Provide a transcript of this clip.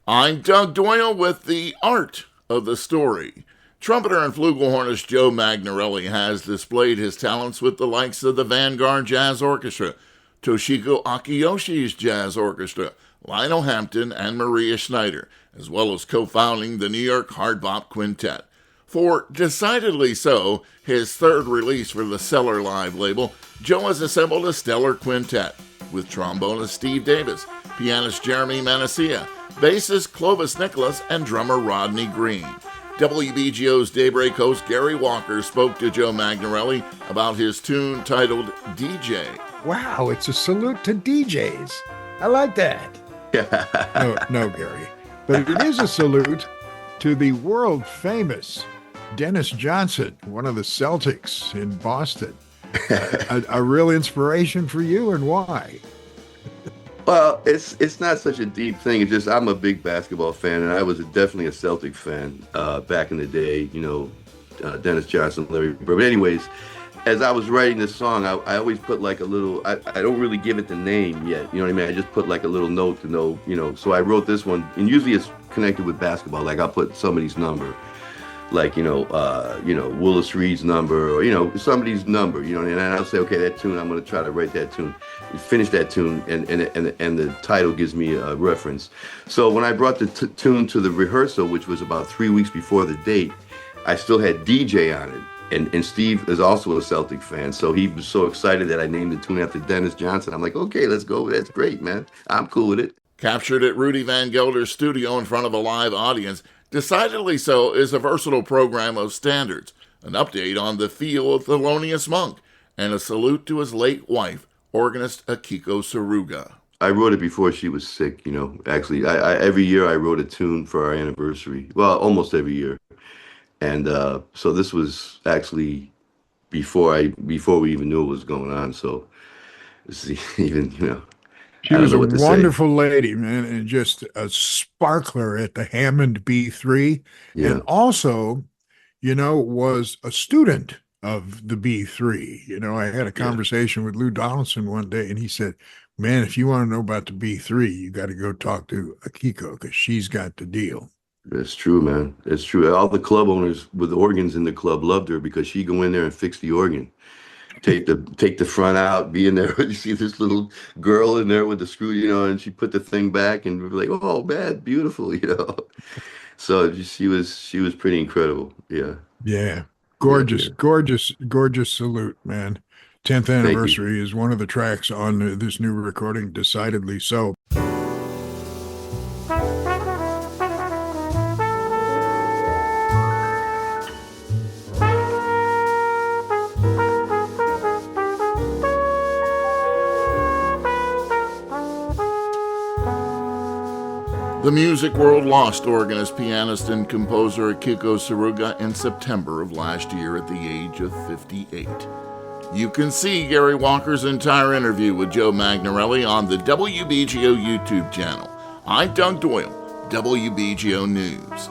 I'm Doug Doyle with the art of the story. Trumpeter and flugelhornist Joe Magnarelli has displayed his talents with the likes of the Vanguard Jazz Orchestra, Toshiko Akiyoshi's Jazz Orchestra, Lionel Hampton, and Maria Schneider, as well as co-founding the New York Hard Bop Quintet. For Decidedly So, his third release for the Cellar Live label, Joe has assembled a stellar quintet with trombonist Steve Davis, pianist Jeremy Manacia, bassist Clovis Nicholas, and drummer Rodney Green. WBGO's Daybreak host Gary Walker spoke to Joe Magnarelli about his tune titled DJ. Wow, it's a salute to DJs. I like that. No, Gary. But it is a salute to the world famous Dennis Johnson, one of the Celtics in Boston. A real inspiration for you, and why? Well, it's not such a deep thing. It's just I'm a big basketball fan, and I was definitely a Celtic fan back in the day. Dennis Johnson, Larry Bird. But anyways, as I was writing this song, I always put like a little. I don't really give it the name yet. You know what I mean? I just put like a little note to know. So I wrote this one, and usually it's connected with basketball. Like I'll put somebody's number, like Willis Reed's number, or somebody's number. And I'll say, okay, that tune, I'm going to try to write that tune. Finish that tune, and the title gives me a reference. So when I brought the tune to the rehearsal, which was about 3 weeks before the date, I still had DJ on it, and Steve is also a Celtic fan, so he was so excited that I named the tune after Dennis Johnson. I'm like, okay, let's go. That's great, man. I'm cool with it. Captured at Rudy Van Gelder's studio in front of a live audience, Decidedly So is a versatile program of standards, an update on the feel of Thelonious Monk, and a salute to his late wife, organist Akiko Saruga. I wrote it before she was sick, Actually, I every year I wrote a tune for our anniversary. Well, almost every year. And so this was actually before we even knew what was going on. So it's even, She was a wonderful lady, man, and just a sparkler at the Hammond B3. Yeah. And also, was a student of the B3. I had a conversation with Lou Donaldson one day, and he said, man, if you want to know about the B3, you got to go talk to Akiko because she's got the deal. It's true, man. It's true. All the club owners with organs in the club loved her because she'd go in there and fix the organ. Take the front out, be in there. You see this little girl in there with the screw, and she put the thing back, and we were like, "Oh man, beautiful," So she was pretty incredible. Yeah. Yeah. Gorgeous salute, man. 10th anniversary is one of the tracks on this new recording, Decidedly So. The music world lost organist, pianist, and composer Akiko Saruga in September of last year at the age of 58. You can see Gary Walker's entire interview with Joe Magnarelli on the WBGO YouTube channel. I'm Doug Doyle, WBGO News.